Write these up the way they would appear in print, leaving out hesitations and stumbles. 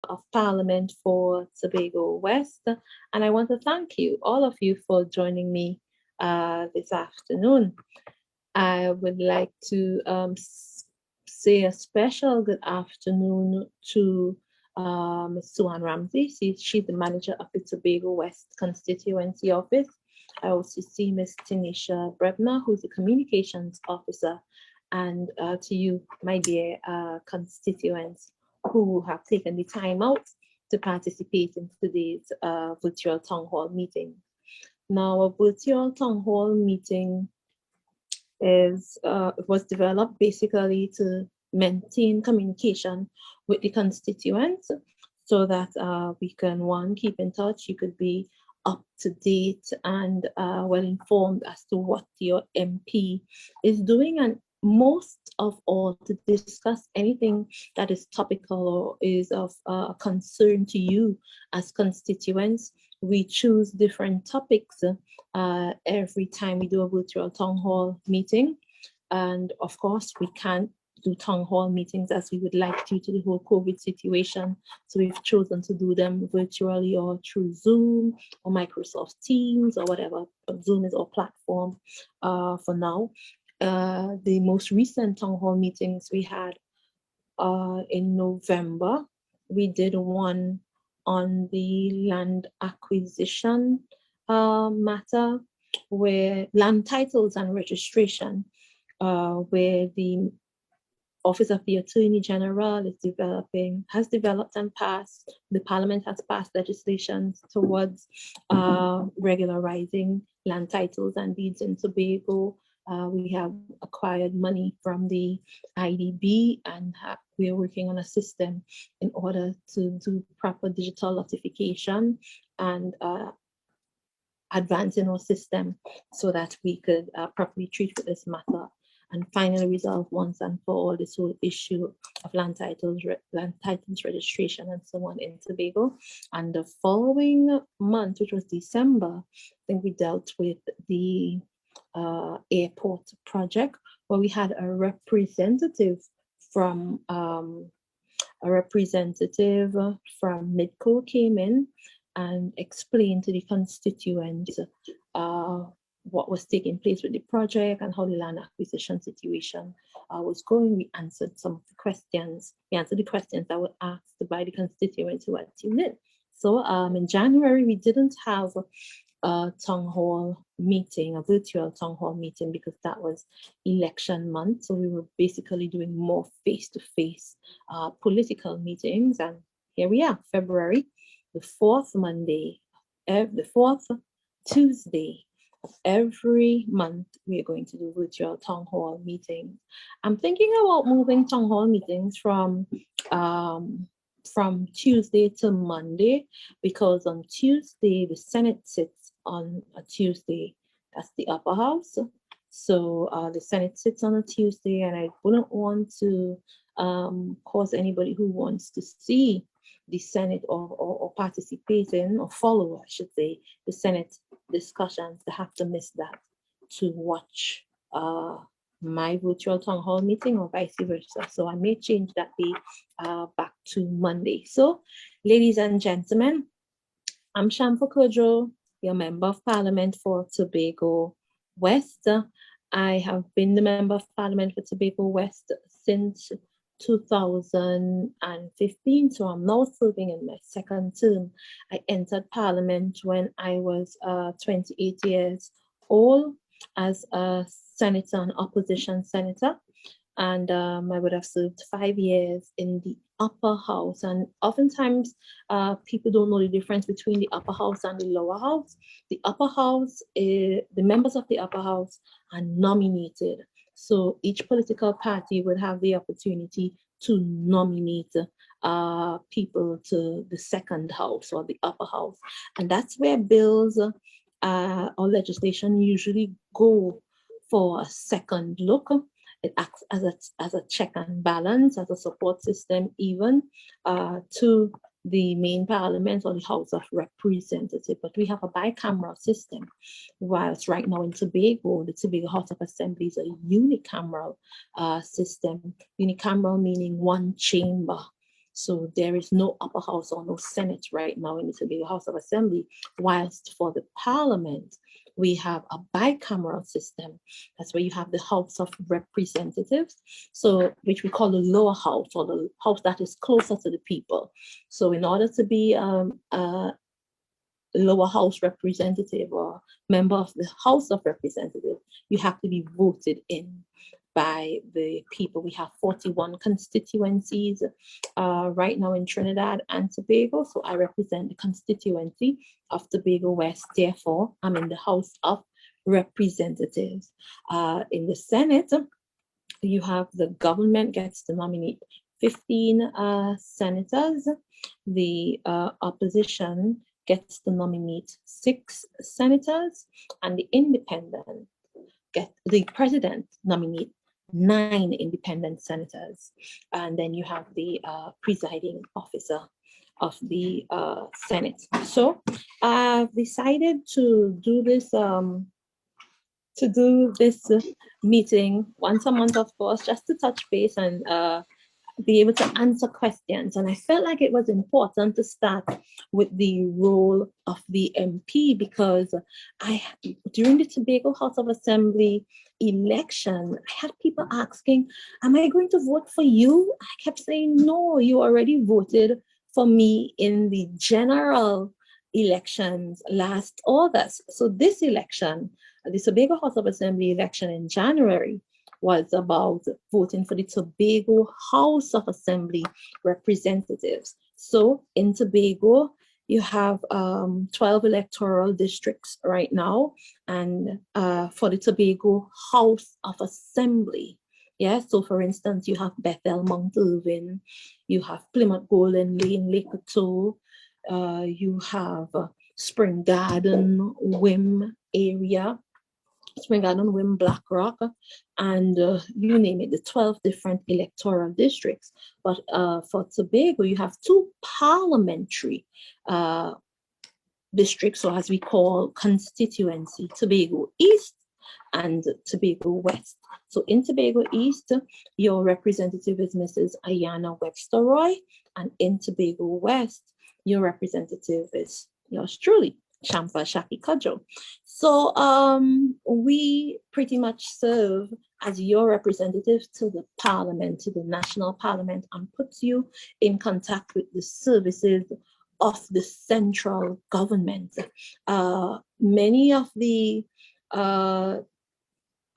of Parliament for Tobago West, and I want to thank you, all of you, for joining me this afternoon. I would like to say a special good afternoon to Ms. Suan Ramsey. She's the manager of the Tobago West Constituency Office. I also see Ms. Tanisha Brebner, who's the communications officer, and to you, my dear constituents who have taken the time out to participate in today's virtual town hall meeting. Now, a virtual town hall meeting was developed basically to maintain communication with the constituents so that we can, one, keep in touch. You could be up to date and well informed as to what your MP is doing, and most of all, to discuss anything that is topical or is of concern to you as constituents. We choose different topics every time we do a virtual town hall meeting. And of course, we can't do town hall meetings as we would like due to the whole COVID situation. So we've chosen to do them virtually or through Zoom or Microsoft Teams or whatever. Zoom is our platform for now. The most recent town hall meetings we had in November, we did one on the land acquisition matter, where land titles and registration, where the Office of the Attorney General has developed and passed, the Parliament has passed legislation towards regularizing land titles and deeds in Tobago. We have acquired money from the IDB, and we are working on a system in order to do proper digital notification and advancing our system so that we could properly treat this matter and finally resolve once and for all this whole issue of land titles registration and so on in Tobago. And the following month, which was December, I think we dealt with the airport project, where we had a representative from Midco came in and explained to the constituents what was taking place with the project and how the land acquisition situation was going. We answered some of the questions. We answered the questions that were asked by the constituents who had tuned in. So in January, we didn't have a town hall meeting, a virtual town hall meeting, because that was election month. So we were basically doing more face-to-face political meetings. And here we are, February, the fourth Tuesday of every month, we are going to do virtual town hall meetings. I'm thinking about moving town hall meetings from Tuesday to Monday, because on Tuesday, the Senate sits on a Tuesday. That's the upper house. So the Senate sits on a Tuesday, and I wouldn't want to cause anybody who wants to see the Senate or participate in or follow, I should say, the Senate discussions to have to miss that to watch my virtual town hall meeting or vice versa. So I may change that day back to Monday. So, ladies and gentlemen, I'm Shamfa Kojo, your Member of Parliament for Tobago West. I have been the Member of Parliament for Tobago West since 2015, so I'm now serving in my second term. I entered Parliament when I was 28 years old as a senator, an opposition senator, and I would have served 5 years in the upper house. And oftentimes people don't know the difference between the upper house and the lower house. The upper house, the members of the upper house are nominated. So each political party would have the opportunity to nominate people to the second house or the upper house. And that's where bills or legislation usually go for a second look. It acts as a check and balance, as a support system even to the main parliament or the House of Representatives. But we have a bicameral system, whilst right now in Tobago, the Tobago House of Assembly is a unicameral system. Unicameral meaning one chamber. So there is no upper house or no Senate right now in the Tobago House of Assembly, whilst for the Parliament, we have a bicameral system. That's where you have the House of Representatives, so which we call the lower house, or the house that is closer to the people. So in order to be a lower house representative or member of the House of Representatives, you have to be voted in by the people. We have 41 constituencies right now in Trinidad and Tobago. So I represent the constituency of Tobago West. Therefore, I'm in the House of Representatives. In the Senate, you have the government gets to nominate 15 senators. The opposition gets to nominate 6 senators, and the independent the president nominate 9 independent senators, and then you have the presiding officer of the Senate. So I've decided to do this meeting once a month, of course, just to touch base and be able to answer questions. And I felt like it was important to start with the role of the MP, because during the Tobago House of Assembly election, I had people asking, am I going to vote for you? I kept saying, no, you already voted for me in the general elections last August. So this election, the Tobago House of Assembly election in January, was about voting for the Tobago House of Assembly representatives. So in Tobago, you have 12 electoral districts right now, and for the Tobago House of Assembly. Yeah, so for instance, you have Bethel, Mount Irvin, you have Plymouth, Golden Lane, Lake Coteau, you have Spring Garden, Wim area, Spring Garden, Wim, Black Rock, and you name it, the 12 different electoral districts. But for Tobago, you have 2 parliamentary districts, or as we call constituency, Tobago East and Tobago West. So in Tobago East, your representative is Mrs. Ayana Webster Roy, and in Tobago West, your representative is yours truly, Champa Shaki Kodjo. So we pretty much serve as your representative to the Parliament, to the National Parliament, and puts you in contact with the services of the central government. Many of the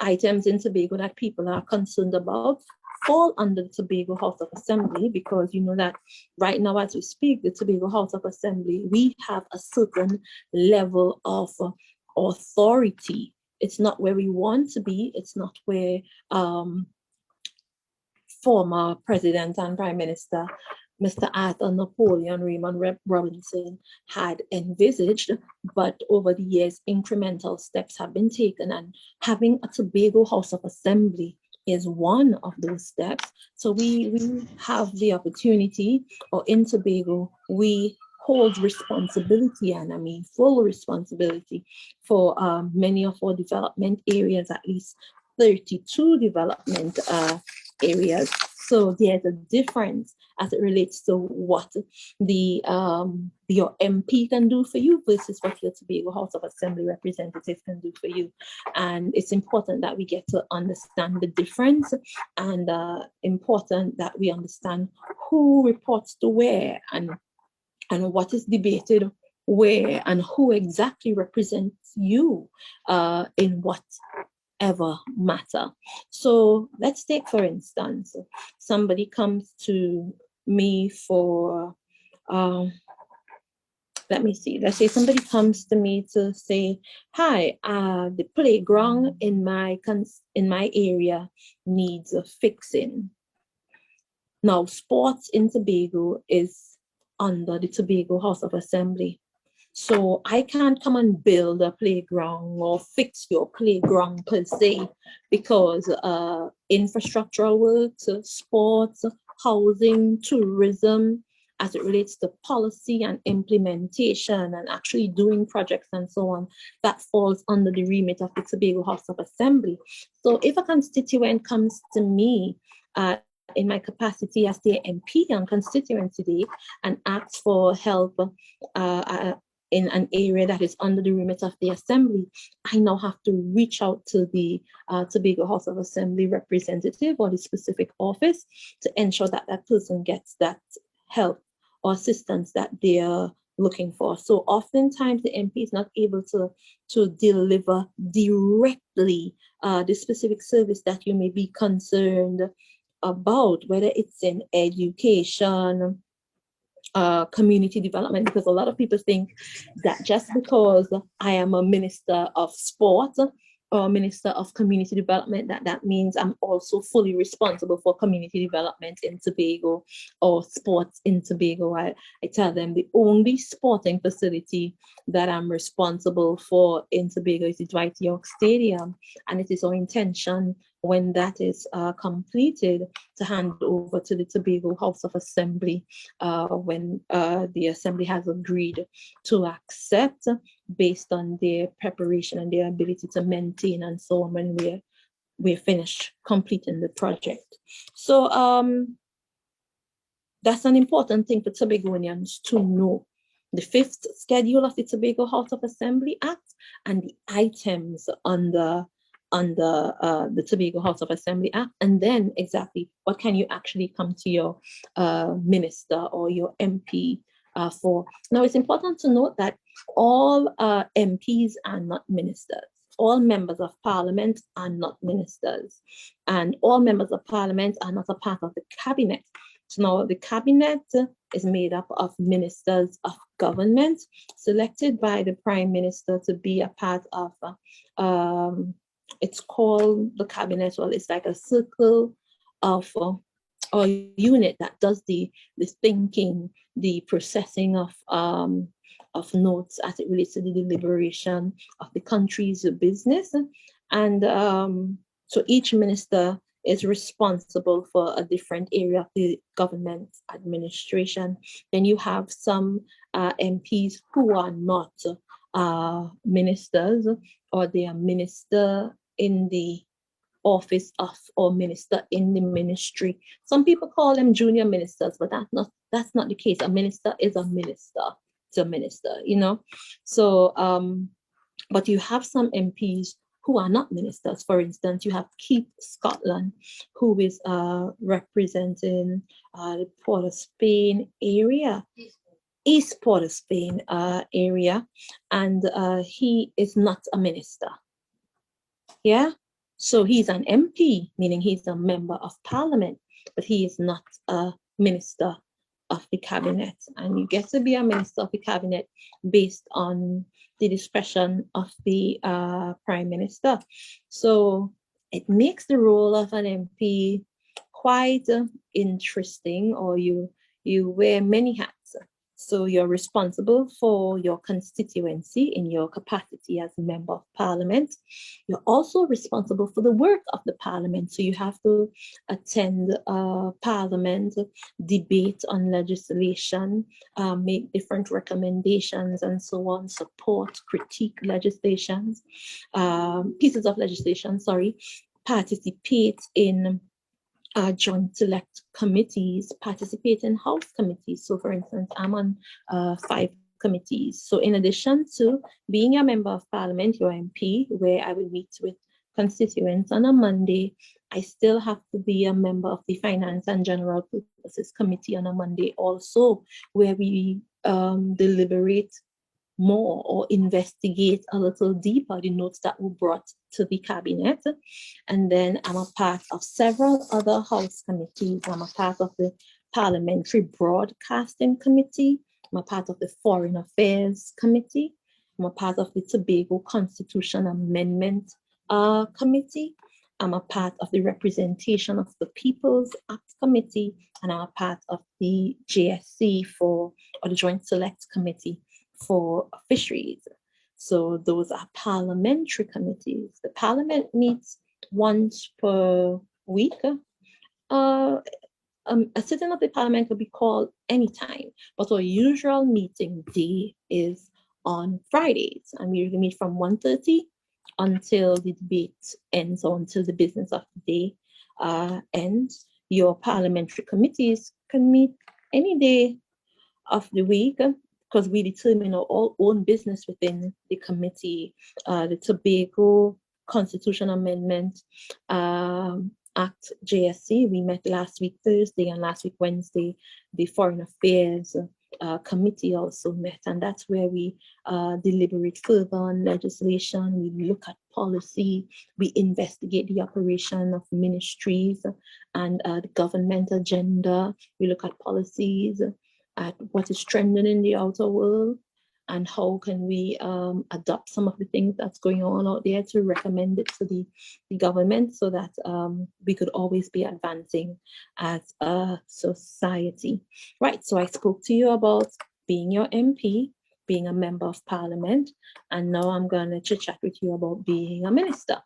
items in Tobago that people are concerned about fall under the Tobago House of Assembly, because you know that right now as we speak, the Tobago House of Assembly, we have a certain level of authority. It's not where we want to be. It's not where former President and Prime Minister Mr. Arthur Napoleon Raymond Robinson had envisaged, but over the years, incremental steps have been taken, and having a Tobago House of Assembly is one of those steps. So we have the opportunity, or in Tobago, we hold responsibility, and I mean full responsibility, for many of our development areas, at least 32 development areas. So there's a difference as it relates to what your MP can do for you versus what your Tobago House of Assembly representative can do for you. And it's important that we get to understand the difference, and important that we understand who reports to where, and what is debated where, and who exactly represents you in whatever matter. So let's take, for instance, somebody comes to me for, let's say somebody comes to me to say, hi, the playground in my area needs a fixing. Now, sports in Tobago is under the Tobago House of Assembly. So I can't come and build a playground or fix your playground per se, because infrastructural works, sports, housing, tourism, as it relates to policy and implementation and actually doing projects and so on, that falls under the remit of the Tobago House of Assembly. So if a constituent comes to me in my capacity as their MP on Constituency Day and ask for help in an area that is under the remit of the Assembly, I now have to reach out to the Tobago House of Assembly representative or the specific office to ensure that that person gets that help or assistance that they are looking for. So oftentimes the MP is not able to deliver directly the specific service that you may be concerned about, whether it's in education, community development, because a lot of people think that just because I am a minister of sport or minister of community development, that means I'm also fully responsible for community development in Tobago or sports in Tobago. I tell them the only sporting facility that I'm responsible for in Tobago is the Dwight York Stadium, and it is our intention when that is completed to hand over to the Tobago House of Assembly when the Assembly has agreed to accept based on their preparation and their ability to maintain and so on when we're finished completing the project. So that's an important thing for Tobagonians to know. The 5th schedule of the Tobago House of Assembly Act and the items under the Tobago House of Assembly Act, and then exactly what can you actually come to your minister or your MP for. Now, it's important to note that all MPs are not ministers. All members of parliament are not ministers, and all members of parliament are not a part of the cabinet. So now the cabinet is made up of ministers of government selected by the Prime Minister to be a part of it's called the cabinet. Well, it's like a circle of or unit that does the thinking, the processing of notes as it relates to the deliberation of the country's business. And so each minister is responsible for a different area of the government administration. Then you have some MPs who are not ministers, or they are minister in the office of or minister in the ministry. Some people call them junior ministers, but that's not the case. A minister is a minister. It's a minister, you know. So, but you have some MPs who are not ministers. For instance, you have Keith Scotland, who is representing the Port of Spain area. East Port of Spain area, and he is not a minister. Yeah, so he's an MP, meaning he's a member of parliament, but he is not a minister of the cabinet. And you get to be a minister of the cabinet based on the discretion of the Prime Minister. So it makes the role of an MP quite interesting, or you wear many hats. So you're responsible for your constituency in your capacity as a member of parliament. You're also responsible for the work of the parliament. So you have to attend parliament, debate on legislation, make different recommendations and so on, support, critique legislations, pieces of legislation, participate in joint select committees, participate in house committees. So for instance, I'm on 5 committees. So in addition to being a member of parliament, your MP, where I will meet with constituents on a Monday, I still have to be a member of the Finance and General Purposes Committee on a Monday also, where we deliberate more or investigate a little deeper the notes that were brought to the cabinet. And then I'm a part of several other house committees. I'm a part of the Parliamentary Broadcasting Committee. I'm a part of the Foreign Affairs Committee. I'm a part of the Tobago Constitution Amendment Committee. I'm a part of the Representation of the People's Act Committee, and I'm a part of the JSC or the Joint Select Committee for Fisheries. So those are parliamentary committees. The parliament meets once per week. A sitting of the parliament could be called anytime, but our usual meeting day is on Fridays, and we usually meet from 1:30 until the debate ends, or until the business of the day ends. your parliamentary committees can meet any day of the week, because we determine our own business within the committee. The Tobago Constitution Amendment Act JSC, we met last week Thursday, and last week Wednesday, the Foreign Affairs Committee also met, and that's where we deliberate further on legislation. We look at policy, we investigate the operation of ministries and the government agenda. We look at policies, at what is trending in the outer world, and how can we adopt some of the things that's going on out there to recommend it to the government, so that we could always be advancing as a society. Right, so I spoke to you about being your MP, being a member of parliament, and now I'm going to chit chat with you about being a minister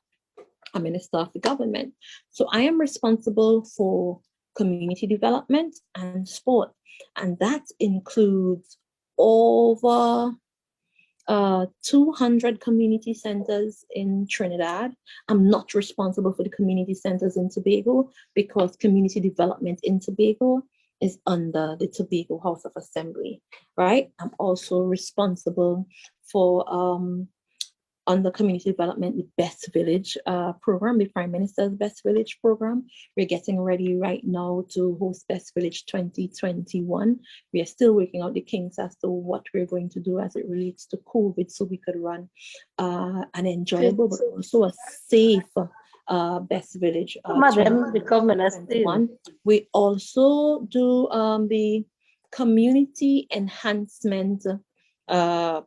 of the government. So I am responsible for community development and sport, and that includes over 200 community centers in Trinidad. I'm not responsible for the community centers in Tobago, because community development in Tobago is under the Tobago House of Assembly, right? I'm also responsible for under community development, the Best Village program, the Prime Minister's Best Village program. We're getting ready right now to host Best Village 2021. We are still working out the kinks as to what we're going to do as it relates to COVID, so we could run an enjoyable but also a safe Best Village. Madam, the government. We also do the community enhancement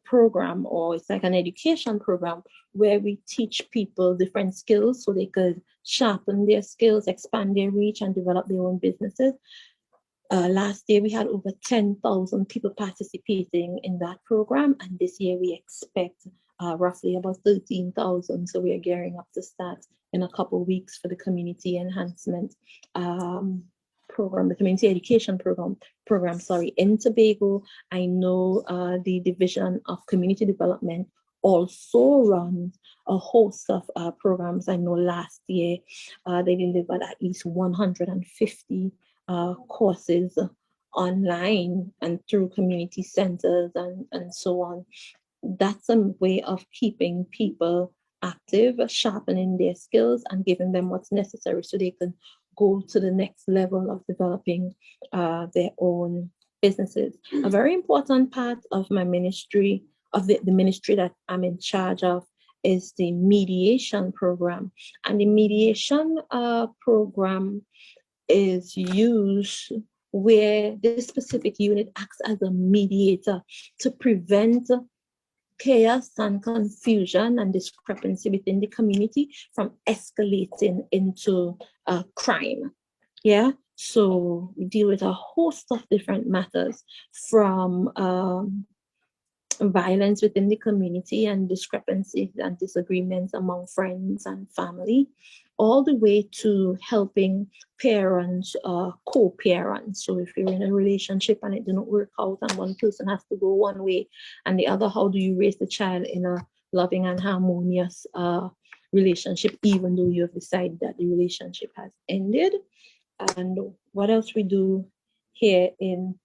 program, or it's like an education program where we teach people different skills so they could sharpen their skills, expand their reach, and develop their own businesses. Last year we had over 10,000 people participating in that program, and this year we expect roughly about 13,000. So we are gearing up to start in a couple of weeks for the community enhancement program, the community education program, in Tobago. I know the Division of Community Development also runs a host of programs. I know last year they delivered at least 150 courses online and through community centers and so on. That's a way of keeping people active, sharpening their skills, and giving them what's necessary so they can go to the next level of developing their own businesses. A very important part of my ministry, of the ministry that I'm in charge of, is the mediation program. And the mediation program is used where this specific unit acts as a mediator to prevent chaos and confusion and discrepancy within the community from escalating into crime. Yeah, so we deal with a host of different matters, from violence within the community and discrepancies and disagreements among friends and family, all the way to helping parents, co-parents. So if you're in a relationship and it didn't work out and one person has to go one way and the other, how do you raise the child in a loving and harmonious relationship, even though you have decided that the relationship has ended? And what else we do here in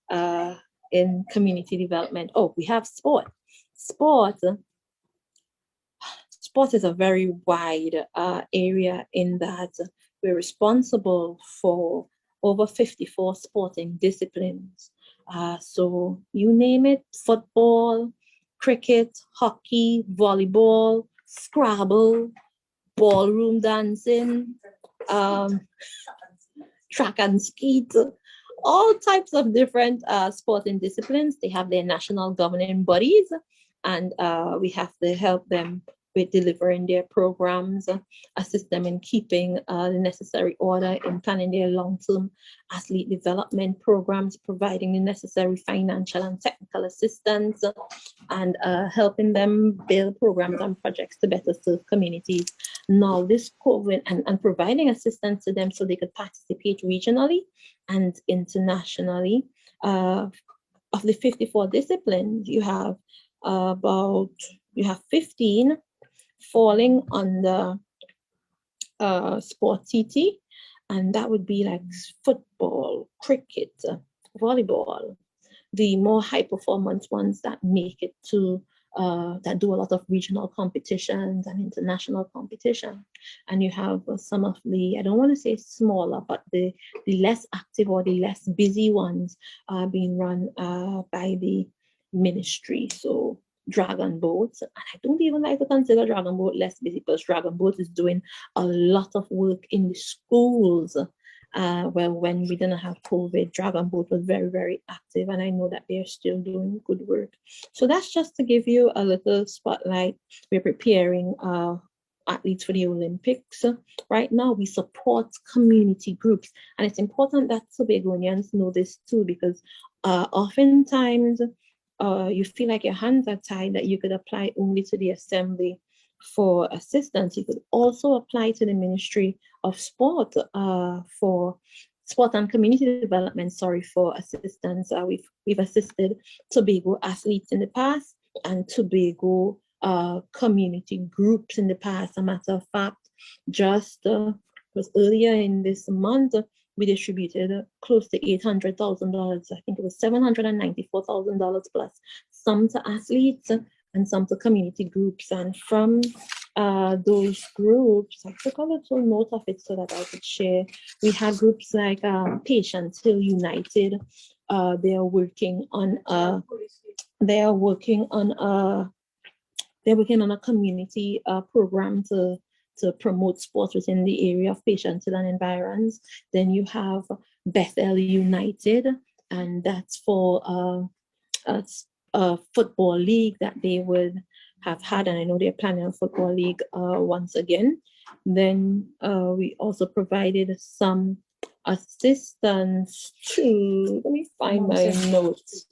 community development? Oh, we have sport. Sport is a very wide area, in that we're responsible for over 54 sporting disciplines. So you name it: football, cricket, hockey, volleyball, Scrabble, ballroom dancing, track and skeet, all types of different sporting disciplines. They have their national governing bodies, and we have to help them with delivering their programs, assist them in keeping the necessary order, in planning their long-term athlete development programs, providing the necessary financial and technical assistance, and helping them build programs and projects to better serve communities. Now, this COVID, and providing assistance to them so they could participate regionally and internationally. Of the 54 disciplines, you have 15 falling under sport TT, and that would be like football, cricket, volleyball, the more high performance ones that make it to that do a lot of regional competitions and international competition. And you have some of the, I don't want to say smaller, but the less active or the less busy ones are being run by the ministry. So Dragon Boat, and I don't even like to consider Dragon Boat less busy, because Dragon Boat is doing a lot of work in the schools. Well, when we didn't have COVID, Dragon Boat was very, very active, and I know that they're still doing good work. So that's just to give you a little spotlight. We're preparing athletes for the Olympics. Right now, we support community groups, and it's important that Tobagonians know this too, because oftentimes you feel like your hands are tied, that you could apply only to the assembly for assistance. You could also apply to the Ministry of Sport for sport and community development, for assistance. We've assisted Tobago athletes in the past and Tobago community groups in the past. A matter of fact, just was earlier in this month, we distributed close to $800,000. I think it was $794,000 plus, some to athletes and some to community groups. And from those groups, I took a little note of it so that I could share. We had groups like Patients Hill United. They are working on a community program to promote sports within the area of Patients Hill and environs. Then you have Bethel United, and that's for a football league that they would have had, and I know they're planning a football league once again. Then we also provided some assistance to, let me find my notes,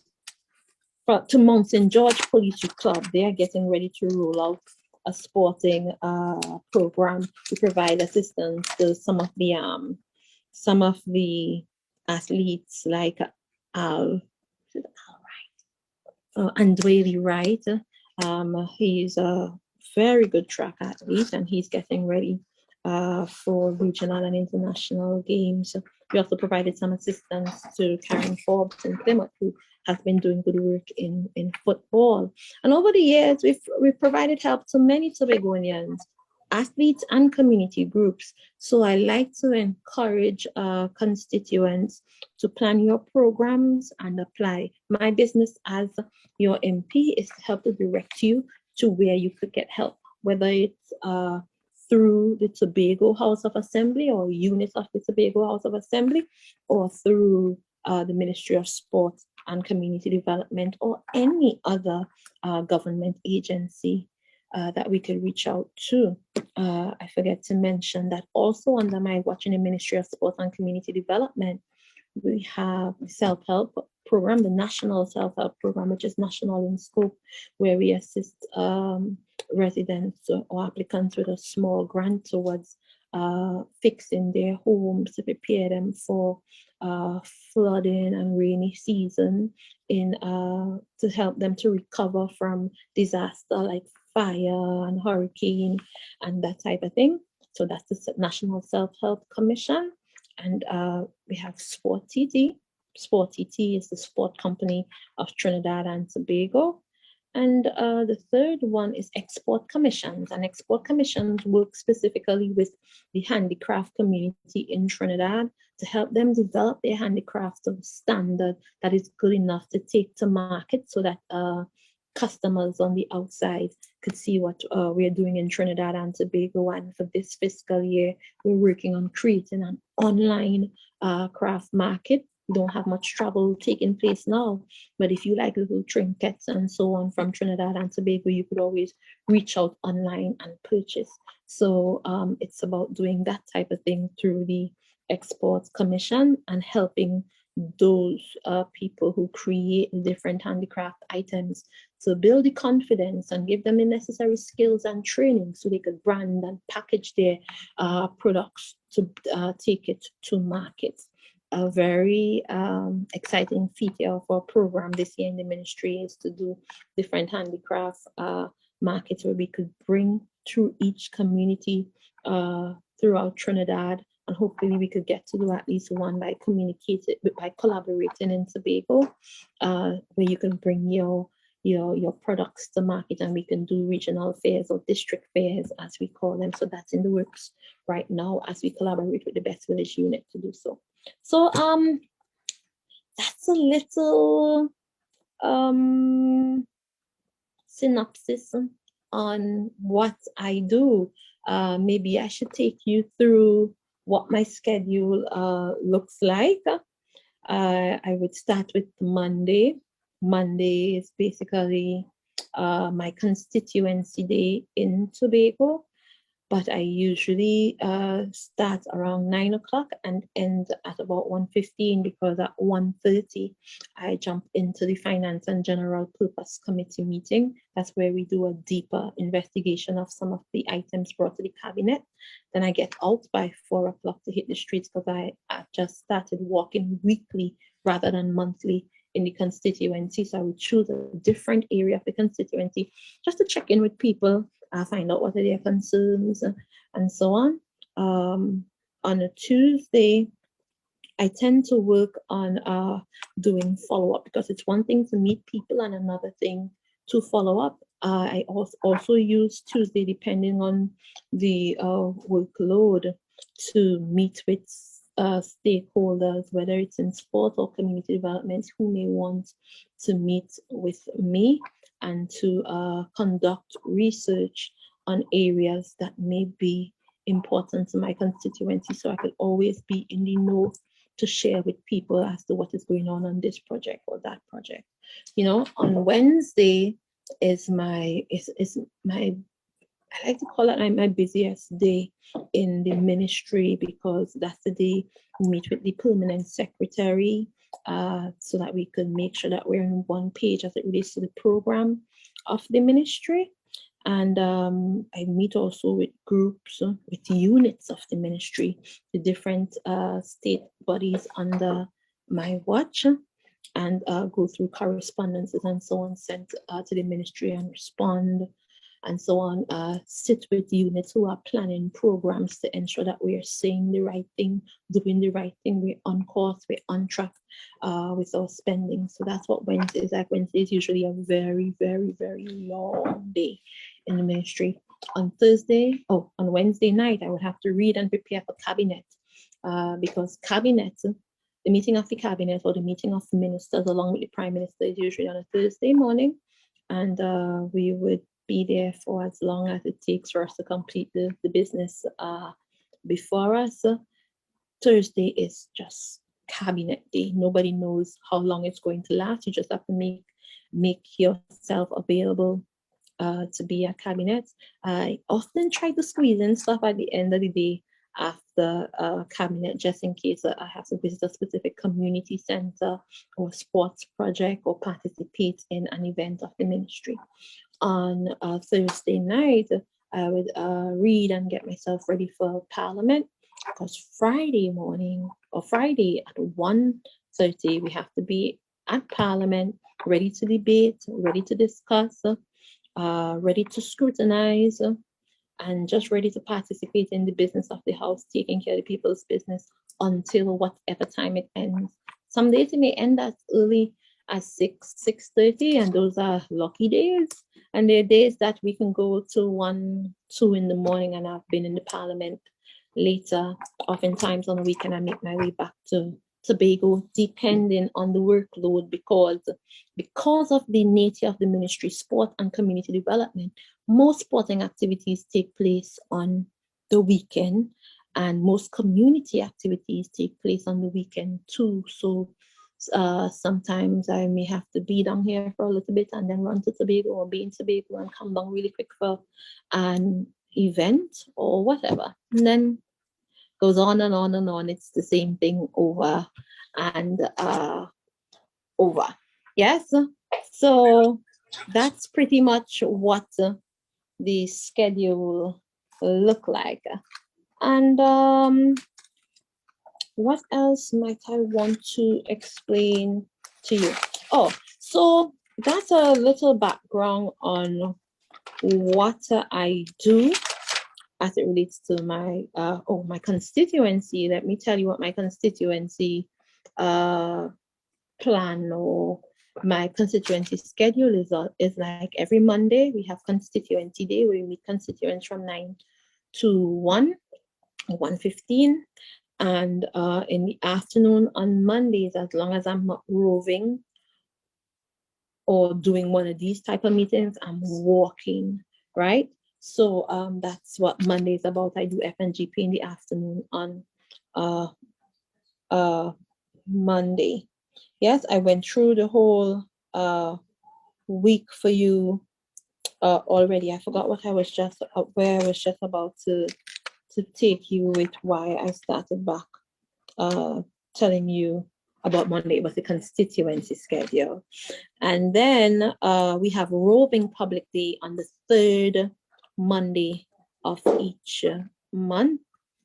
to Mount St. George Police Youth Club. They are getting ready to roll out a sporting program to provide assistance to some of the athletes, like Andwele Wright. He's a very good track athlete, and he's getting ready for regional and international games. We also provided some assistance to Karen Forbes in Plymouth, who has been doing good work in football. And over the years, we've provided help to many Tobagonians, athletes and community groups. So I like to encourage constituents to plan your programs and apply. My business as your MP is to help to direct you to where you could get help, whether it's through the Tobago House of Assembly or units of the Tobago House of Assembly, or through the Ministry of Sport and Community Development, or any other government agency that we could reach out to. I forget to mention that also under my watch in the Ministry of Sport and Community Development, we have the self-help program, the National Self-Help Program, which is national in scope, where we assist residents or applicants with a small grant towards fixing their homes to prepare them for flooding and rainy season, to help them to recover from disaster like fire and hurricane and that type of thing. So that's the National Self-Help Commission. And we have Sport TT. Sport TT is the sport company of Trinidad and Tobago. And the third one is Export Commissions. And Export Commissions work specifically with the handicraft community in Trinidad to help them develop their handicrafts to a standard that is good enough to take to market, so that customers on the outside could see what we're doing in Trinidad and Tobago. And for this fiscal year, we're working on creating an online craft market. We don't have much travel taking place now, but if you like little trinkets and so on from Trinidad and Tobago, you could always reach out online and purchase. So it's about doing that type of thing through the Export Commission and helping those people who create different handicraft items to build the confidence and give them the necessary skills and training so they could brand and package their products to take it to market. A very exciting feature of our program this year in the ministry is to do different handicraft markets where we could bring through each community throughout Trinidad and hopefully we could get to do at least one by collaborating in Tobago, where you can bring your products to market, and we can do regional fairs or district fairs as we call them. So that's in the works right now as we collaborate with the Best Village unit to do so. So that's a little synopsis on what I do. Maybe I should take you through what my schedule looks like. I would start with Monday. Monday is basically my constituency day in Tobago, but I usually start around 9 o'clock and end at about 1:15, because at 1:30 I jump into the Finance and General Purpose Committee meeting. That's where we do a deeper investigation of some of the items brought to the cabinet. Then I get out by 4 o'clock to hit the streets, because I just started walking weekly rather than monthly in the constituency. So I would choose a different area of the constituency just to check in with people, find out what are their concerns, and so on. On a Tuesday, I tend to work on doing follow-up, because it's one thing to meet people and another thing to follow up. I also use Tuesday, depending on the workload, to meet with stakeholders, whether it's in sport or community development, who may want to meet with me and to conduct research on areas that may be important to my constituency, so I could always be in the know to share with people as to what is going on this project or that project. You know, on Wednesday is my I like to call it my busiest day in the ministry, because that's the day we meet with the permanent secretary, so that we can make sure that we're on one page as it relates to the program of the ministry. And I meet also with groups, with units of the ministry, the different state bodies under my watch, and go through correspondences and so on sent to the ministry and respond, and so on. Sit with units who are planning programs to ensure that we are saying the right thing, doing the right thing, we're on course, we're on track with our spending. So that's what Wednesday is like. Wednesday is usually a very, very, very long day in the ministry. On Wednesday night, I would have to read and prepare for cabinet, because cabinet, the meeting of the cabinet or the meeting of ministers along with the prime minister is usually on a Thursday morning, and we would be there for as long as it takes for us to complete the business before us. Thursday is just cabinet day. Nobody knows how long it's going to last. You just have to make yourself available to be at cabinet. I often try to squeeze in stuff at the end of the day after cabinet, just in case I have to visit a specific community center or sports project or participate in an event of the ministry. On Thursday night, I would read and get myself ready for Parliament, because Friday morning or Friday at 1:30, we have to be at Parliament, ready to debate, ready to discuss, ready to scrutinize, and just ready to participate in the business of the house, taking care of the people's business until whatever time it ends. Some days it may end as early as 6:30, and those are lucky days. And there are days that we can go to 1, 2 in the morning, and I've been in the Parliament later. Oftentimes on the weekend, I make my way back to Tobago, depending on the workload, because of the nature of the ministry, sport and community development. Most sporting activities take place on the weekend, and most community activities take place on the weekend too. So sometimes I may have to be down here for a little bit and then run to Tobago, or be in Tobago and come down really quick for an event or whatever. And then goes on and on and on. It's the same thing over and over. Yes. So that's pretty much what the schedule look like. And what else might I want to explain to you? Oh, so that's a little background on what I do as it relates to my my constituency. Let me tell you what my constituency plan or my constituency schedule is like. Every Monday we have constituency day where we meet constituents from 9 to 1 or 1:15, and in the afternoon on Mondays, as long as I'm not roving or doing one of these type of meetings, I'm walking, right? So that's what Monday is about. I do FNGP in the afternoon on Monday. Yes, I went through the whole week for you already. I forgot what I was just where I was just about to take you with why I started back telling you about Monday. It was the constituency schedule. And then we have roving public day on the third Monday of each month.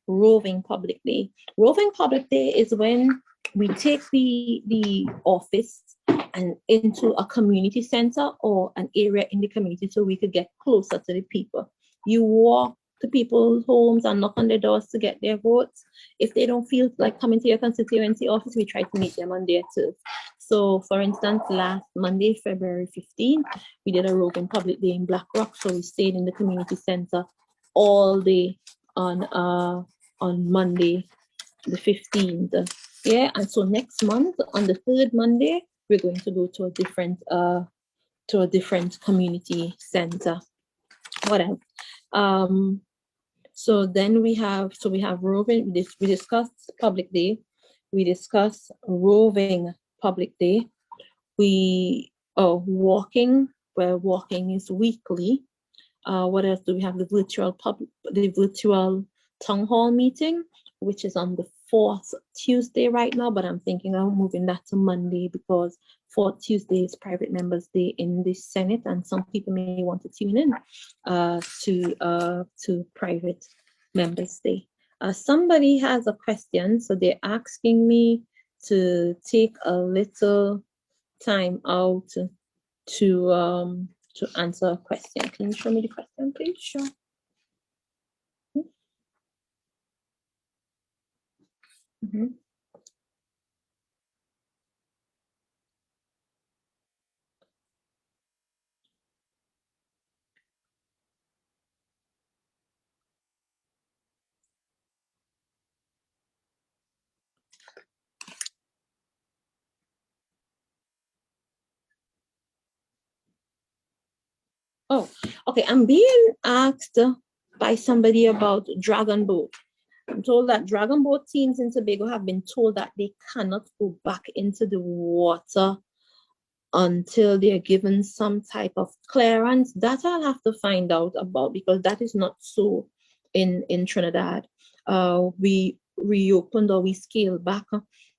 Roving public day. Roving public day is when we take the office and into a community center or an area in the community so we could get closer to the people. You walk to people's homes and knock on their doors to get their votes. If they don't feel like coming to your constituency office, we try to meet them on there too. So for instance, last Monday, February 15th, we did a roving public day in Black Rock. So we stayed in the community center all day on Monday, the 15th. Yeah, and so next month, on the third Monday, we're going to go to a different community center. What else? So then we have roving. We discussed public day. We discussed roving public day. We walking, where walking is weekly. What else do we have? The virtual town hall meeting, which is on the 4th Tuesday right now, but I'm thinking of moving that to Monday because 4th Tuesday is Private Members Day in the Senate, and some people may want to tune in to Private Members Day. Somebody has a question, so they're asking me to take a little time out to answer a question. Can you show me the question, please? Sure. Mm-hmm. Oh, okay. I'm being asked by somebody about Dragon Boat. I'm told that Dragon Boat teams in Tobago have been told that they cannot go back into the water until they're given some type of clearance. That I'll have to find out about because that is not so in Trinidad. We reopened or we scaled back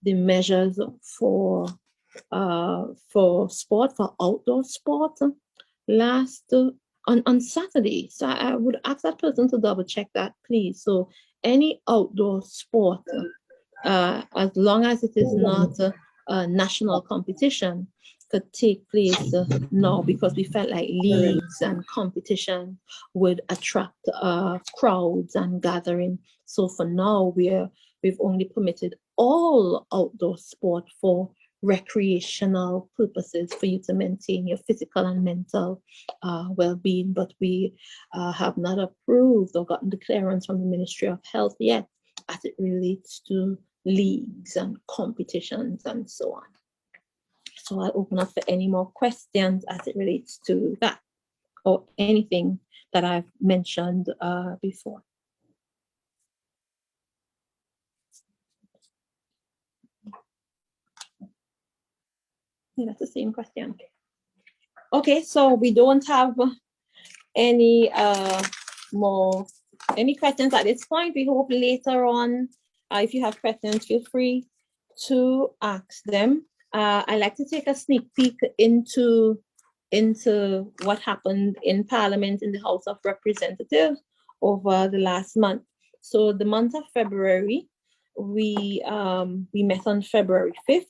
the measures for sport, for outdoor sport last on Saturday. So I would ask that person to double check that, please. So any outdoor sport, as long as it is not a national competition, could take place now because we felt like leagues and competition would attract crowds and gathering. So for now, we've only permitted all outdoor sport for recreational purposes for you to maintain your physical and mental well-being, but we have not approved or gotten the clearance from the Ministry of Health yet as it relates to leagues and competitions and so on. So I'll open up for any more questions as it relates to that or anything that I've mentioned before. Yeah, that's the same question. Okay, so we don't have any any questions at this point. We hope later on, if you have questions, feel free to ask them. I like to take a sneak peek into what happened in Parliament in the House of Representatives over the last month. So the month of February, we met on February 5th,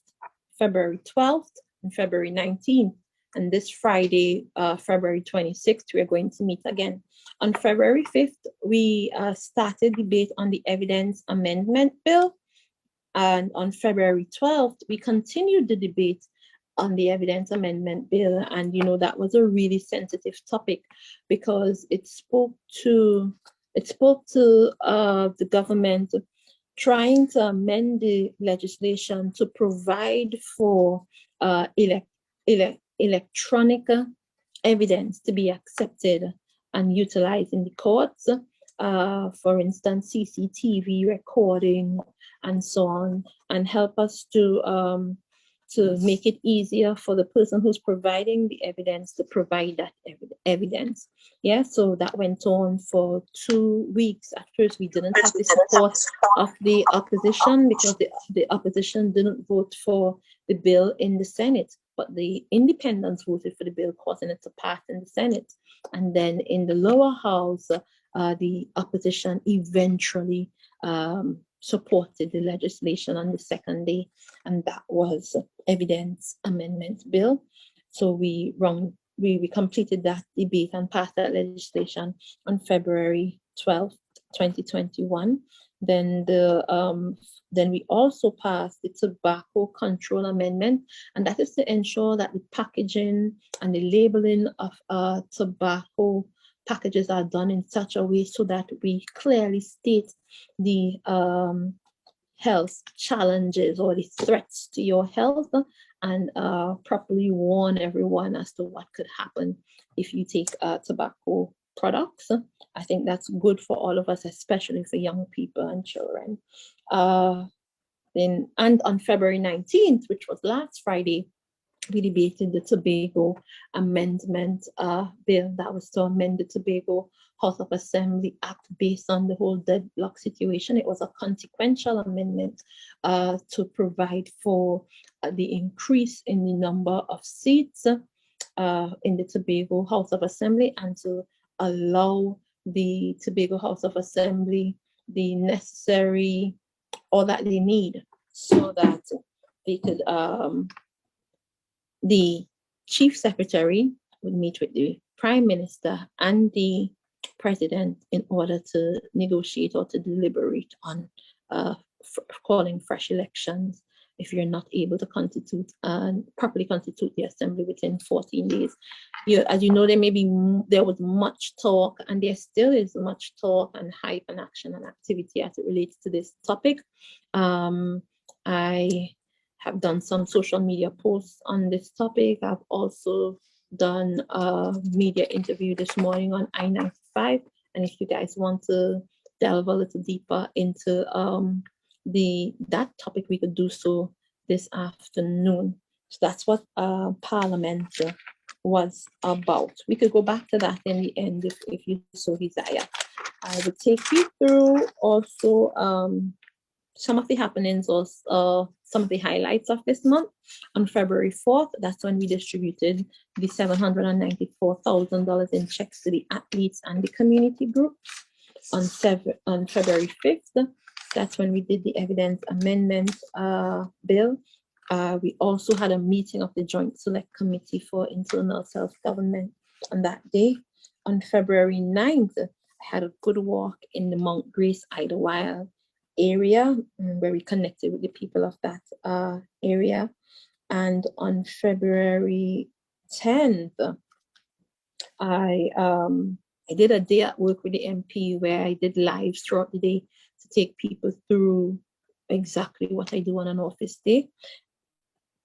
February 12th, and February 19th And this Friday, February 26th, we are going to meet again. On February 5th, we started debate on the evidence amendment bill. And on February 12th, we continued the debate on the evidence amendment bill. And, you know, that was a really sensitive topic because it spoke to the government trying to amend the legislation to provide for electronic evidence to be accepted and utilized in the courts. For instance, CCTV recording and so on, and help us to make it easier for the person who's providing the evidence to provide that evidence. Yeah, so that went on for 2 weeks. At first, we didn't have the support of the opposition because the opposition didn't vote for the bill in the Senate, but the independents voted for the bill, causing it to pass in the Senate. And then in the lower house, the opposition eventually supported the legislation on the second day, and that was evidence amendment bill. So we completed that debate and passed that legislation on February 12th, 2021. Then we also passed the tobacco control amendment, and that is to ensure that the packaging and the labeling of tobacco packages are done in such a way so that we clearly state the health challenges or the threats to your health, and properly warn everyone as to what could happen if you take tobacco products. I think that's good for all of us, especially for young people and children. And on February 19th, which was last Friday, we debated the Tobago Amendment Bill that was to amend the Tobago House of Assembly Act based on the whole deadlock situation. It was a consequential amendment to provide for the increase in the number of seats in the Tobago House of Assembly, and to allow the Tobago House of Assembly the necessary, all that they need, so that they could the chief secretary would meet with the prime minister and the president in order to negotiate or to deliberate on calling fresh elections if you're not able to constitute and properly constitute the assembly within 14 days. As you know, there was much talk, and there still is much talk and hype and action and activity as it relates to this topic. I have done some social media posts on this topic. I've also done a media interview this morning on I-95. And if you guys want to delve a little deeper into that topic, we could do so this afternoon. So that's what Parliament was about. We could go back to that in the end if you so desire. I will take you through also some of the happenings or some of the highlights of this month. On February 4th, that's when we distributed the $794,000 in checks to the athletes and the community groups. On February 5th, that's when we did the evidence amendment bill. We also had a meeting of the Joint Select Committee for Internal Self-Government on that day. On February 9th, I had a good walk in the Mount Grace Idlewild area where we connected with the people of that area. And on February 10th, I did a day at work with the MP where I did lives throughout the day to take people through exactly what I do on an office day.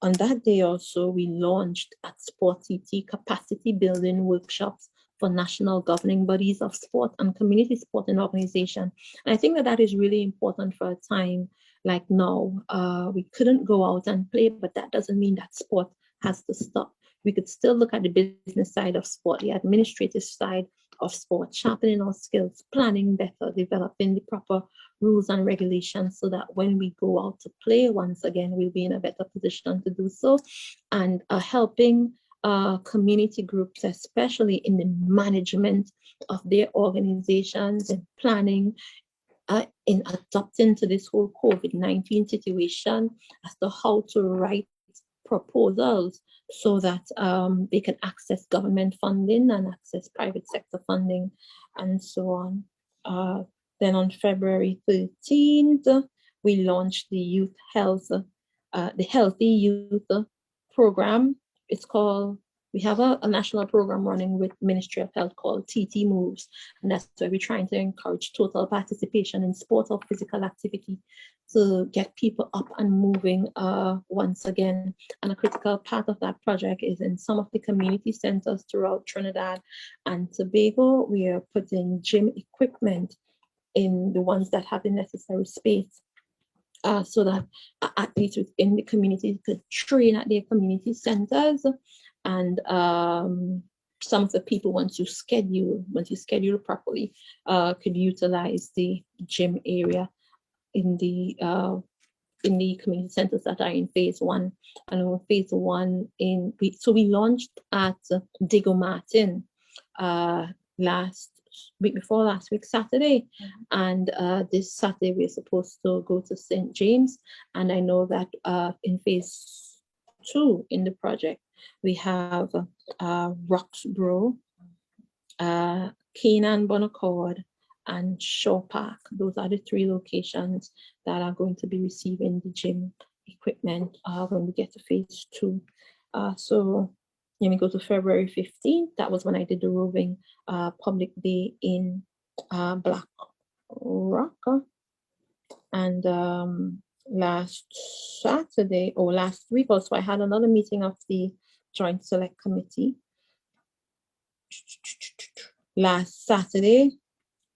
On that day also, we launched at Sport CT capacity building workshops for national governing bodies of sport and community sporting organization. And I think that is really important for a time like now. We couldn't go out and play, but that doesn't mean that sport has to stop. We could still look at the business side of sport, the administrative side of sport, sharpening our skills, planning better, developing the proper rules and regulations so that when we go out to play once again, we'll be in a better position to do so, and helping community groups, especially in the management of their organizations and planning, in adapting to this whole COVID-19 situation as to how to write proposals so that they can access government funding and access private sector funding and so on. Then on February 13th, we launched the Youth Health, the Healthy Youth program. It's called, we have a national program running with Ministry of Health called TT Moves, and that's where we're trying to encourage total participation in sport or physical activity to get people up and moving once again. And a critical part of that project is in some of the community centers throughout Trinidad and Tobago. We are putting gym equipment in the ones that have the necessary space, so that athletes within the community could train at their community centers. And some of the people, once you schedule properly, could utilize the gym area in the community centers that are in phase one. And phase one so we launched at Diego Martin week before last week, Saturday. And this Saturday we're supposed to go to St. James. And I know that in phase two in the project, we have Roxborough, Canaan Bonaccord, and Shaw Park. Those are the three locations that are going to be receiving the gym equipment when we get to phase two. So let me go to February 15th. That was when I did the roving public day in Black Rock. And last week also, I had another meeting of the Joint Select Committee. Last Saturday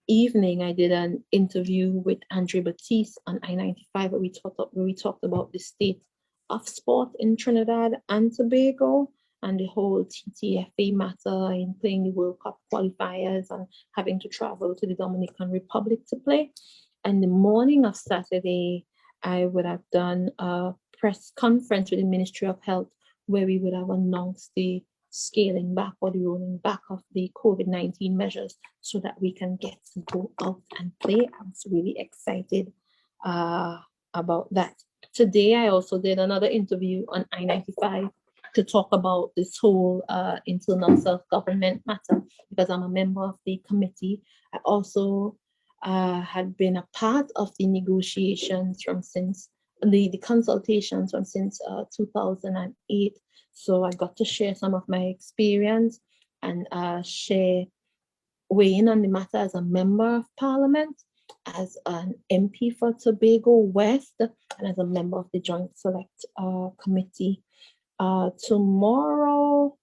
evening, I did an interview with Andre Batiste on I-95, where we talked about the state of sport in Trinidad and Tobago and the whole TTFA matter in playing the World Cup qualifiers and having to travel to the Dominican Republic to play. And the morning of Saturday, I would have done a press conference with the Ministry of Health, where we would have announced the scaling back or the rolling back of the COVID-19 measures so that we can get to go out and play. I was really excited about that. Today, I also did another interview on I-95 to talk about this whole internal self-government matter, because I'm a member of the committee. I also had been a part of the negotiations since the consultations since 2008. So I got to share some of my experience and weigh in on the matter as a member of parliament, as an MP for Tobago West, and as a member of the Joint Select Committee. Tomorrow,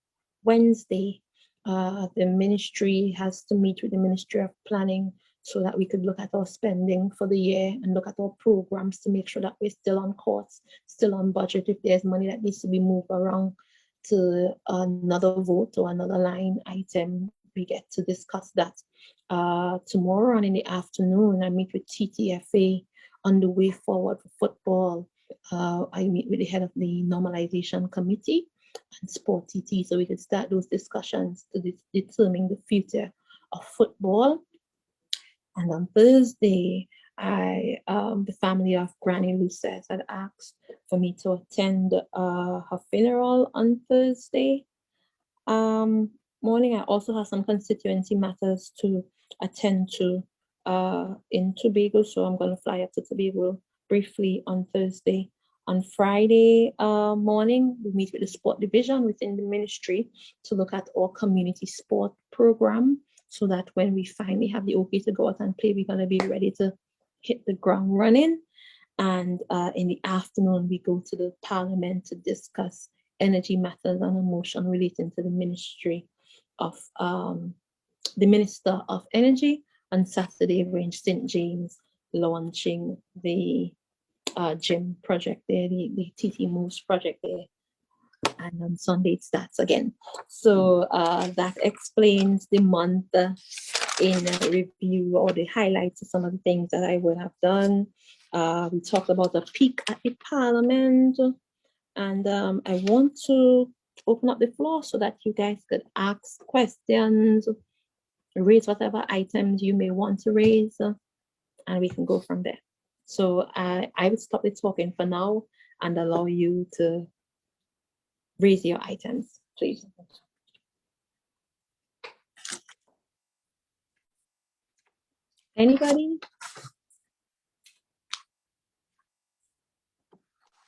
Wednesday, the ministry has to meet with the Ministry of Planning so that we could look at our spending for the year and look at our programs to make sure that we're still on course, still on budget. If there's money that needs to be moved around to another vote or another line item, we get to discuss that. Tomorrow and in the afternoon, I meet with TTFA on the way forward for football. I meet with the head of the normalization committee and Sport TT, so we can start those discussions to determine the future of football. And on Thursday, the family of Granny Lucas had asked for me to attend her funeral on Thursday morning. I also have some constituency matters to attend to in Tobago, so I'm going to fly up to Tobago briefly on Thursday. On Friday morning, we meet with the sport division within the ministry to look at our community sport program, so that when we finally have the okay to go out and play, we're going to be ready to hit the ground running. And in the afternoon, we go to the parliament to discuss energy matters and a motion relating to the ministry of the Minister of Energy. On Saturday, we're in St. James launching the gym project there, the TT Moves project there. And on Sunday it starts again. So that explains the month in a review, or the highlights of some of the things that I would have done. We talked about a peek at the parliament, and I want to open up the floor so that you guys could ask questions, raise whatever items you may want to raise, and we can go from there. So I would stop the talking for now and allow you to raise your items, please. Anybody?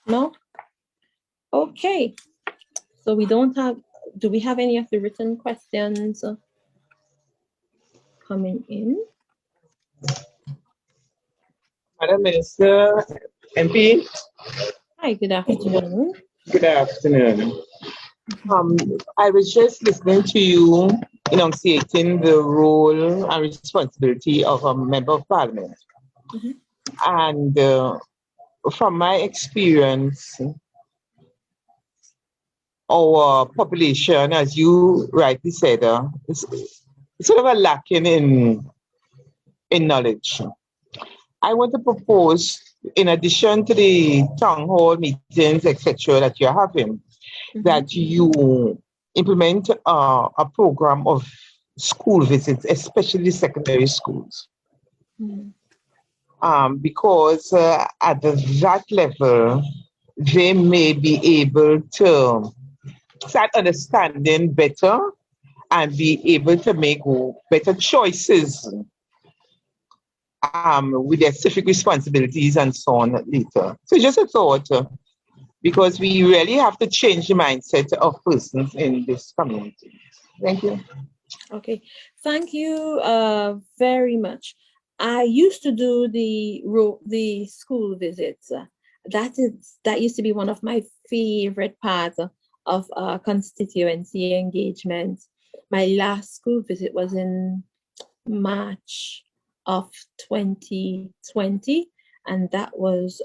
No? Okay. So we don't have, do we have any of the written questions coming in? Madam Minister, MP, Hi, good afternoon. good afternoon. I was just listening to you enunciating the role and responsibility of a member of parliament. Mhm. And from my experience, our population, as you rightly said, is sort of a lacking in knowledge. I want to propose, in addition to the town hall meetings, etc., that you're having, that you implement a program of school visits, especially secondary schools. Mhm. Because at that level, they may be able to start understanding better and be able to make better choices with their civic responsibilities and so on later. So just a thought, because we really have to change the mindset of persons in this community. Thank you. Okay, thank you very much. I used to do the school visits. That used to be one of my favorite parts of constituency engagement. My last school visit was in March of 2020, and that was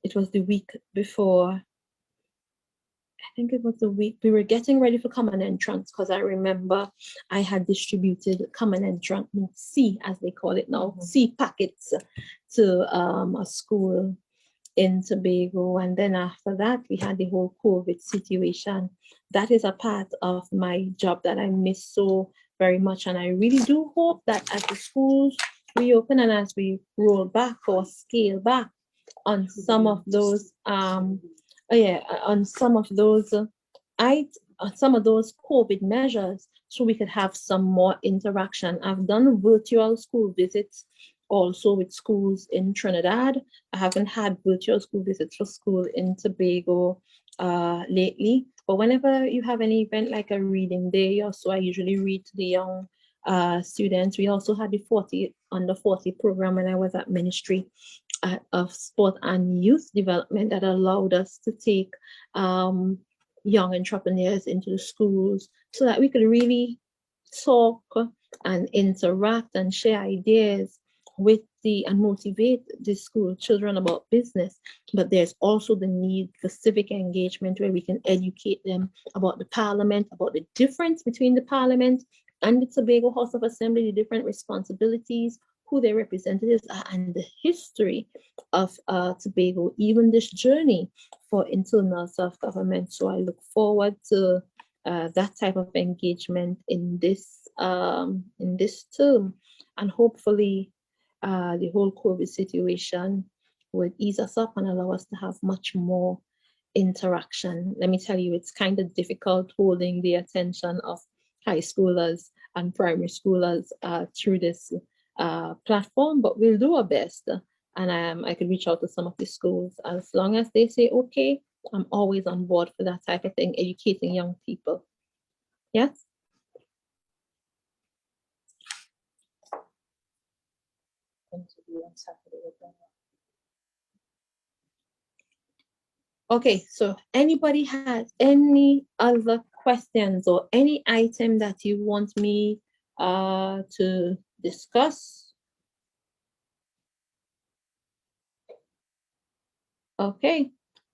it was the week before. I think it was the week we were getting ready for common entrance, because I remember I had distributed common entrance C, as they call it now, C packets to a school in Tobago. And then after that, we had the whole COVID situation. That is a part of my job that I miss so very much. And I really do hope that as the schools reopen and as we roll back or scale back on some of those on some of those some of those COVID measures, so we could have some more interaction. I've done virtual school visits also with schools in Trinidad. I haven't had virtual school visits for school in Tobago lately. But whenever you have an event like a reading day or so, I usually read to the young students. We also had the 40 under 40 program when I was at Ministry of Sport and Youth Development that allowed us to take young entrepreneurs into the schools so that we could really talk and interact and share ideas with and motivate the school children about business. But there's also the need for civic engagement where we can educate them about the parliament, about the difference between the parliament and the Tobago House of Assembly, the different responsibilities, who their representatives are, and the history of Tobago, even this journey for internal self-government. So I look forward to that type of engagement in this term, and hopefully the whole COVID situation would ease us up and allow us to have much more interaction. Let me tell you, it's kind of difficult holding the attention of high schoolers and primary schoolers through this platform, but we'll do our best. And I could reach out to some of the schools. As long as they say okay, I'm always on board for that type of thing, educating young people. Yes? Okay, so anybody has any other questions or any item that you want me to discuss? Okay,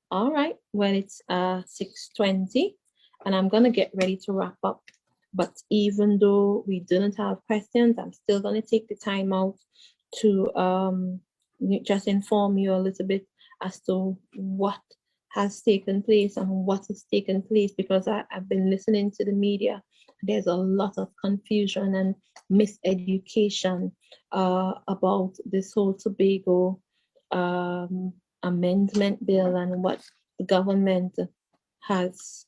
all right. Well, it's 6:20 and I'm gonna get ready to wrap up. But even though we didn't have questions, I'm still gonna take the time out to just inform you a little bit as to what has taken place and what has taken place, because I've been listening to the media. There's a lot of confusion and miseducation about this whole Tobago amendment bill and what the government has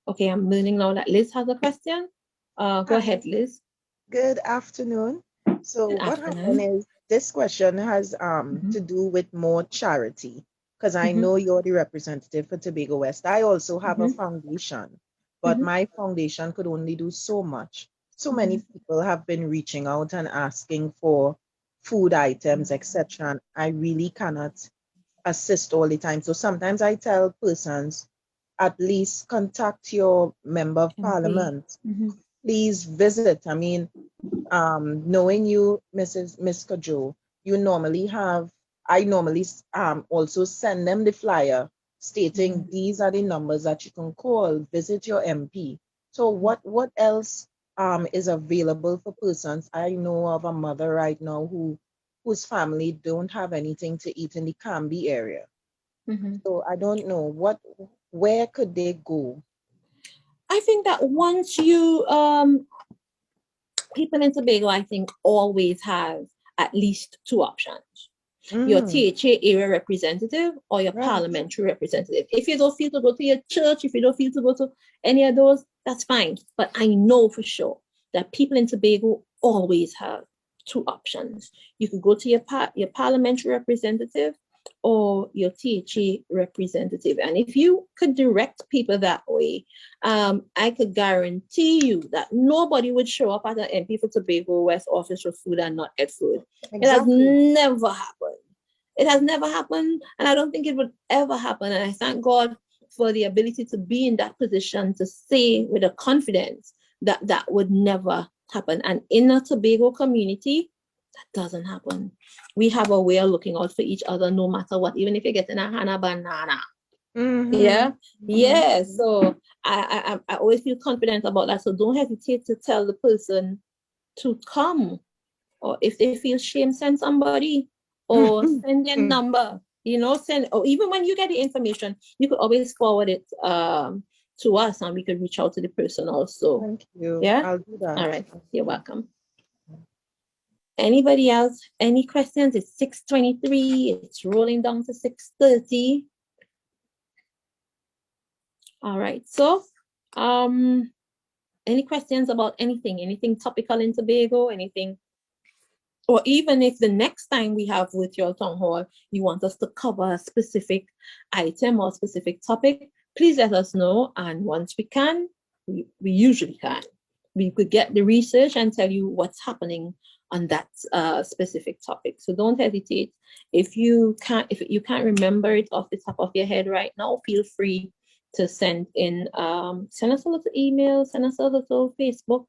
Okay, I'm learning now that Liz has a question. Go Hi, ahead, Liz. good afternoon. So Good what happened afternoon. is this question has Mhm, to do with more charity because I mhm, know you're the representative for Tobago West. I also have a mhm, foundation, but mhm, my foundation could only do so much. So many mhm, people have been reaching out and asking for food items, etc. And I really cannot assist all the time. So sometimes I tell persons, at least contact your member of MP. parliament. Mhm, Please visit. I mean, knowing you, Miss Kajo, you normally have, I normally also send them the flyer stating mhm, these are the numbers that you can call, visit your MP. So what else is available for persons? I know of a mother right now whose family don't have anything to eat in the Canby area. mhm. So I don't know where could they go? I think that once you people in Tobago, I think, always have at least two options. Your Mm, THA area representative or your right. parliamentary representative. If you don't feel to go to your church, if you don't feel to go to any of those, that's fine. But I know for sure that people in Tobago always have two options. You could go to your parliamentary representative or your THA representative. And if you could direct people that way, I could guarantee you that nobody would show up at an MP for Tobago West office for food and not get food. It has Exactly. never happened. It has never happened, and I don't think it would ever happen. And I thank God for the ability to be in that position to say with a confidence that that would never happen. And in a Tobago community, that doesn't happen. We have a way of looking out for each other no matter what, even if you're getting a Hana banana. Mm-hmm. Yeah, Mm-hmm. yeah. So I always feel confident about that. So don't hesitate to tell the person to come, or if they feel shame, send somebody or send their number. Send, or even when you get the information, you could always forward it to us, and we could reach out to the person also. Thank you. Yeah. I'll do that. All right. You're welcome. Anybody else? Any questions? It's 6:23. It's rolling down to 6:30. All right. So, um, any questions about anything topical in Tobago, anything, or even if the next time we have with your town hall, you want us to cover a specific item or specific topic, please let us know. And once we can, we usually can. We could get the research and tell you what's happening on that specific topic. So don't hesitate. If you can't remember it off the top of your head right now, feel free to send send us a little email, send us a little Facebook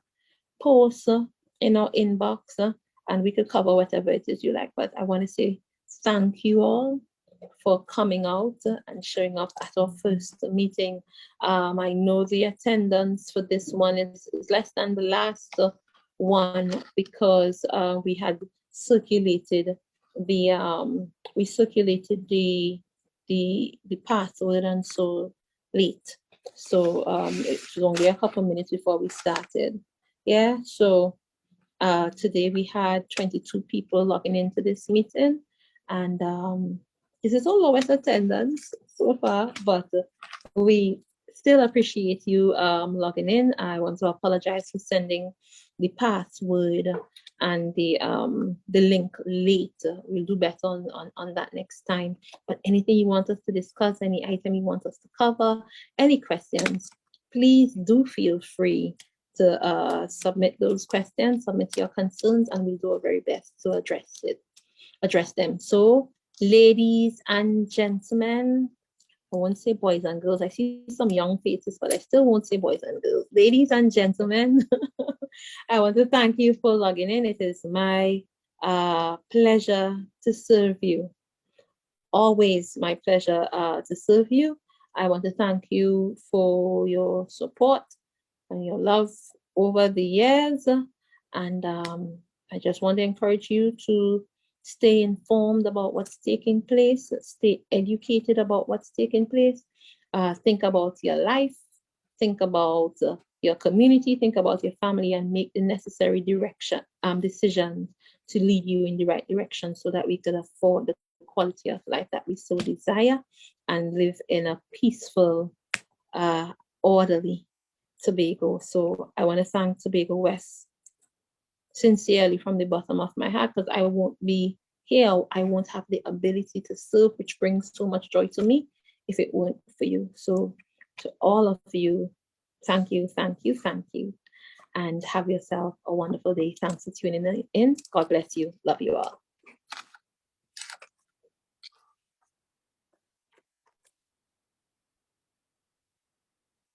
post in our inbox, and we could cover whatever it is you like. But I want to say thank you all for coming out and showing up at our first meeting. I know the attendance for this one is less than the last one because we had circulated the password and so late. So it was only a couple minutes before we started. Yeah, so today we had 22 people logging into this meeting, and this is our lowest attendance so far, but we still appreciate you logging in. I want to apologize for sending the password and the link late. We'll do better on that next time. But anything you want us to discuss, any item you want us to cover, any questions, please do feel free to submit those questions, submit your concerns, and we'll do our very best to address them. So, ladies and gentlemen, I won't say boys and girls. I see some young faces, but I still won't say boys and girls. Ladies and gentlemen, I want to thank you for logging in. It is my pleasure to serve you. Always my pleasure to serve you. I want to thank you for your support and your love over the years. And I just want to encourage you to stay informed about what's taking place, stay educated about what's taking place, think about your life, think about your community, think about your family, and make the necessary decisions to lead you in the right direction so that we can afford the quality of life that we so desire and live in a peaceful orderly Tobago. So I want to thank Tobago West sincerely from the bottom of my heart, because I won't be here, I won't have the ability to serve, which brings so much joy to me, if it weren't for you. So to all of you, thank you, thank you, thank you, and have yourself a wonderful day. Thanks for tuning in. God bless you. Love you all.